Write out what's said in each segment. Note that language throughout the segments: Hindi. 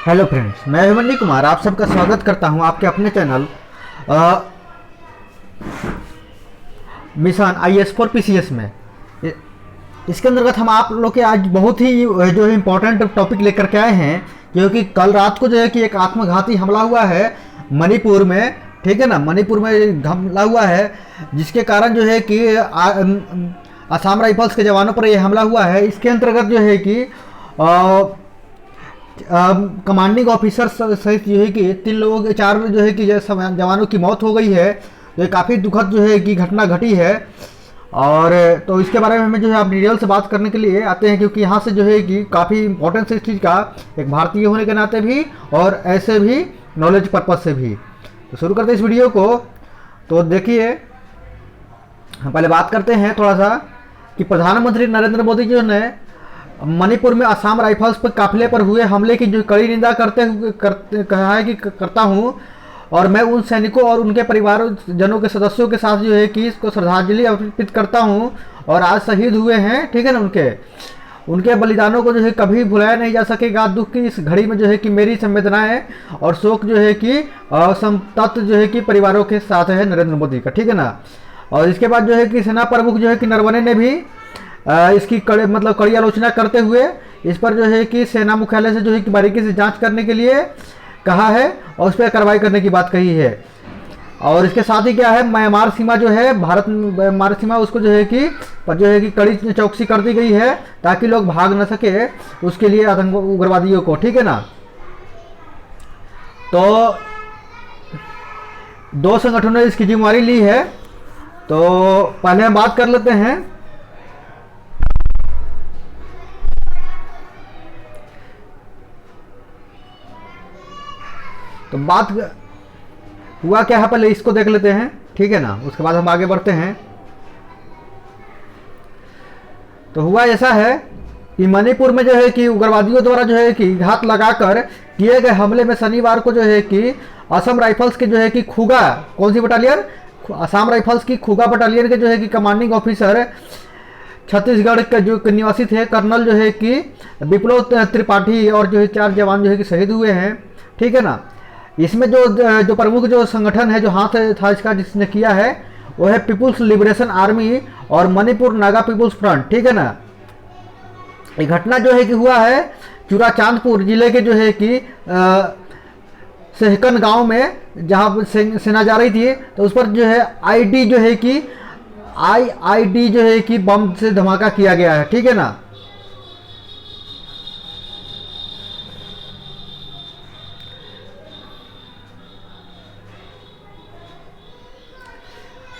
हेलो फ्रेंड्स, मैं अभिमन्यु कुमार आप सबका स्वागत करता हूं आपके अपने channel mission IAS for PCS में। इसके अंतर्गत हम आप लोग के आज बहुत ही जो है इम्पोर्टेंट टॉपिक लेकर के आए हैं, क्योंकि कल रात को जो है कि एक आत्मघाती हमला हुआ है मणिपुर में। ठीक है ना, मणिपुर में हमला हुआ है जिसके कारण जो है कि असम राइफल्स के जवानों पर यह हमला हुआ है। इसके अंतर्गत जो है कि कमांडिंग ऑफिसर सहित जो है कि 3 लोगों 4 जो है कि जवानों की मौत हो गई है। तो ये काफ़ी दुखद जो है कि घटना घटी है। और तो इसके बारे में हमें जो है आप डिटेल से बात करने के लिए आते हैं, क्योंकि यहाँ से जो है कि काफ़ी इंपॉर्टेंस है इस चीज़ का, एक भारतीय होने के नाते भी और ऐसे भी नॉलेज पर्पज से भी। तो शुरू करते हैं इस वीडियो को। तो देखिए, हम पहले बात करते हैं थोड़ा सा कि प्रधानमंत्री नरेंद्र मोदी जो ने मणिपुर में असम राइफल्स पर काफिले पर हुए हमले की जो कड़ी निंदा कहा है कि करता हूं, और मैं उन सैनिकों और उनके परिवारजनों के सदस्यों के साथ जो है कि इसको श्रद्धांजलि अर्पित करता हूं। और आज शहीद हुए हैं, ठीक है ना, उनके बलिदानों को जो है कभी भुलाया नहीं जा सकेगा। दुख की इस घड़ी में जो है कि मेरी संवेदनाएं और शोक जो है कि संतप्त जो है कि परिवारों के साथ है नरेंद्र मोदी का, ठीक है ना। और इसके बाद जो है कि सेना प्रमुख जो है कि नरवणे ने भी इसकी कड़ी आलोचना करते हुए इस पर जो है कि सेना मुख्यालय से जो है कि बारीकी से जांच करने के लिए कहा है और उस पर कार्रवाई करने की बात कही है। और इसके साथ ही क्या है, म्यांमार सीमा जो है, भारत म्यांमार सीमा, उसको जो है कि कड़ी चौकसी कर दी गई है ताकि लोग भाग न सके, उसके लिए आतंक उग्रवादियों को, ठीक है ना। तो 2 संगठनों ने इसकी जिम्मेदारी ली है। तो पहले हम बात कर लेते हैं तो बात हुआ क्या है, पहले इसको देख लेते हैं, ठीक है ना, उसके बाद हम आगे बढ़ते हैं। तो हुआ ऐसा है कि मणिपुर में जो है कि उग्रवादियों द्वारा जो है कि घात लगाकर किए गए हमले में शनिवार को जो है कि असम राइफल्स के जो है कि खुगा, कौन सी बटालियन, असम राइफल्स की खुगा बटालियन के जो है कि कमांडिंग ऑफिसर छत्तीसगढ़ के जो निवासी थे कर्नल जो है कि विप्लव त्रिपाठी और जो है 4 जवान जो है कि शहीद हुए हैं, ठीक है ना। इसमें जो प्रमुख जो संगठन है, जो हाथ था इसका जिसने किया है, वो है पीपुल्स लिबरेशन आर्मी और मणिपुर नागा पीपुल्स फ्रंट, ठीक है ना। ये घटना जो है कि हुआ है चुराचांदपुर जिले के जो है कि सहकन गांव में, जहां सेना जा रही थी। तो उस पर जो है आईडी जो है कि आईडी जो है कि बम से धमाका किया गया है, ठीक है ना।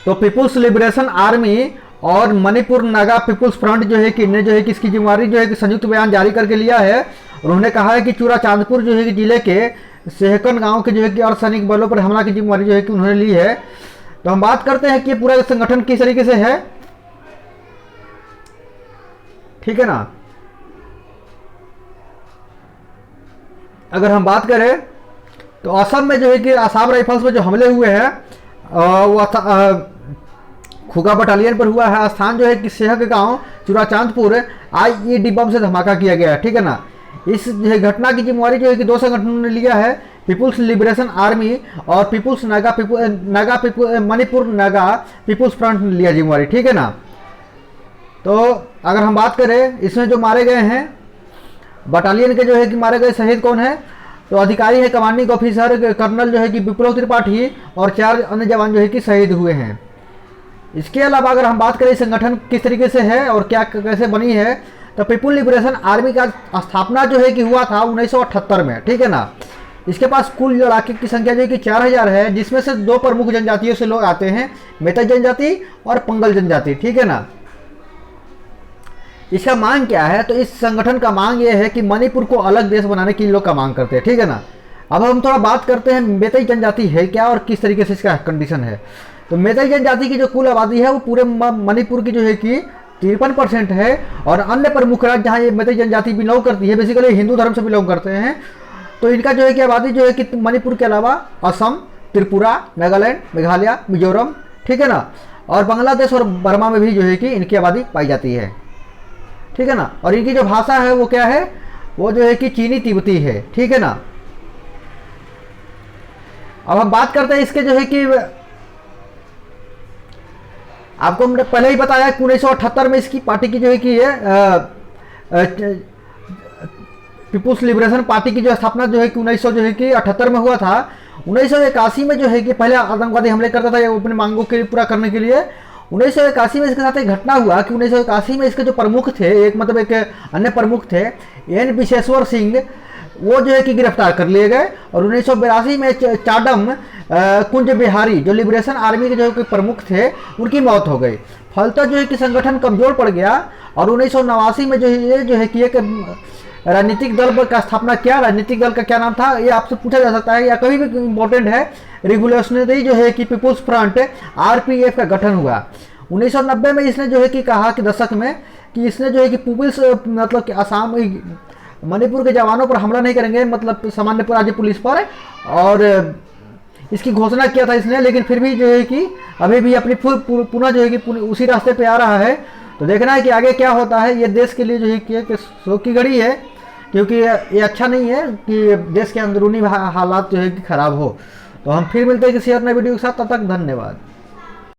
तो पीपुल्स लिबरेशन आर्मी और मणिपुर नागा पीपुल्स फ्रंट जो है कि ने जो है कि इसकी जिम्मेदारी जो है कि संयुक्त बयान जारी करके लिया है। और उन्होंने कहा है कि चुराचांदपुर जो है कि जिले के सहकन गांव के जो है कि अर्धसैनिक बलों पर हमला की जिम्मेदारी जो है कि उन्होंने ली है। तो हम बात करते हैं कि पूरा संगठन किस तरीके से है, ठीक है ना। अगर हम बात करें तो असम में जो है कि असम राइफल्स में जो हमले हुए हैं वो खुगा बटालियन पर हुआ है। स्थान जो है कि सेहक गांव चुराचांदपुर आईईडी बम से धमाका किया गया है, ठीक है ना। इस घटना की जिम्मेदारी जो है कि 2 संगठनों ने लिया है, पीपुल्स लिबरेशन आर्मी और people's Manipur Naga people's front ने लिया जिम्मेदारी, ठीक है ना। तो अगर हम बात करें इसमें जो मारे गए हैं बटालियन के जो है कि मारे गए शहीद कौन है, तो अधिकारी है कमांडिंग ऑफिसर कर्नल जो है कि विप्लव त्रिपाठी और 4 अन्य जवान जो है कि शहीद हुए हैं। इसके अलावा अगर हम बात करें संगठन किस तरीके से है और क्या कैसे बनी है, तो पीपुल लिबरेशन आर्मी का स्थापना जो है कि हुआ था 1978 में, ठीक है ना। इसके पास कुल लड़ाके की संख्या जो है कि 4000 है, जिसमें से 2 प्रमुख जनजातियों से लोग आते हैं, मेतई जनजाति और पंगल जनजाति, ठीक है ना। इसका मांग क्या है, तो इस संगठन का मांग ये है कि मणिपुर को अलग देश बनाने की लोग का मांग करते हैं, ठीक है ना। अब हम थोड़ा बात करते हैं मेतई जनजाति है क्या और किस तरीके से इसका कंडीशन है। तो मेतई जनजाति की जो कुल आबादी है वो पूरे मणिपुर की जो है कि 53% है। और अन्य प्रमुख राज्य जहाँ ये मेतई जनजाति बिलोंग करती है, बेसिकली हिंदू धर्म से बिलोंग करते हैं, तो इनका जो है कि आबादी जो है कि मणिपुर के अलावा असम, त्रिपुरा, नागालैंड, मेघालय, मिजोरम, ठीक है ना, और बांग्लादेश और बर्मा में भी जो है कि इनकी आबादी पाई जाती है, ठीक है ना। और इनकी जो भाषा है वो क्या है, वो जो है कि चीनी तिब्बती है, ठीक है ना। अब हम बात करते हैं इसके जो है कि आपको हमने पहले ही बताया कि 1978 में इसकी पार्टी की जो है कि पीपुल्स लिबरेशन पार्टी की जो स्थापना जो है कि 1978 में हुआ था। 1981 में जो है कि पहले आतंकवादी हमले करता था अपनी मांगों के पूरा करने के लिए। 1981 में इसके साथ एक घटना हुआ कि 1981 में इसके जो प्रमुख थे, एक अन्य प्रमुख थे एन विशेश्वर सिंह, वो जो है कि गिरफ्तार कर लिए गए। और 1982 में चाडम कुंज बिहारी जो लिबरेशन आर्मी के जो कि प्रमुख थे, उनकी मौत हो गई। फलतः जो है कि संगठन कमजोर पड़ गया। और 1989 में जो है कि एक राजनीतिक दल का स्थापना किया। राजनीतिक दल का क्या नाम था, ये आपसे पूछा जा सकता है या कभी भी इम्पोर्टेंट है। रिवोल्यूशनरी जो है कि पीपुल्स फ्रंट आरपीएफ का गठन हुआ। 1990 में इसने जो है कि कहा कि दशक में कि इसने जो है कि पीपुल्स मतलब कि असम मणिपुर के जवानों पर हमला नहीं करेंगे, मतलब सामान्य राज्य पुलिस पर, और इसकी घोषणा किया था इसने। लेकिन फिर भी जो है कि अभी भी अपनी पुनः जो है कि उसी रास्ते पे आ रहा है। तो देखना है कि आगे क्या होता है। ये देश के लिए जो है कि शोक की घड़ी है, क्योंकि ये अच्छा नहीं है कि देश के अंदरूनी हालात जो है कि खराब हो। तो हम फिर मिलते हैं किसी और नए वीडियो के साथ, तब तक धन्यवाद।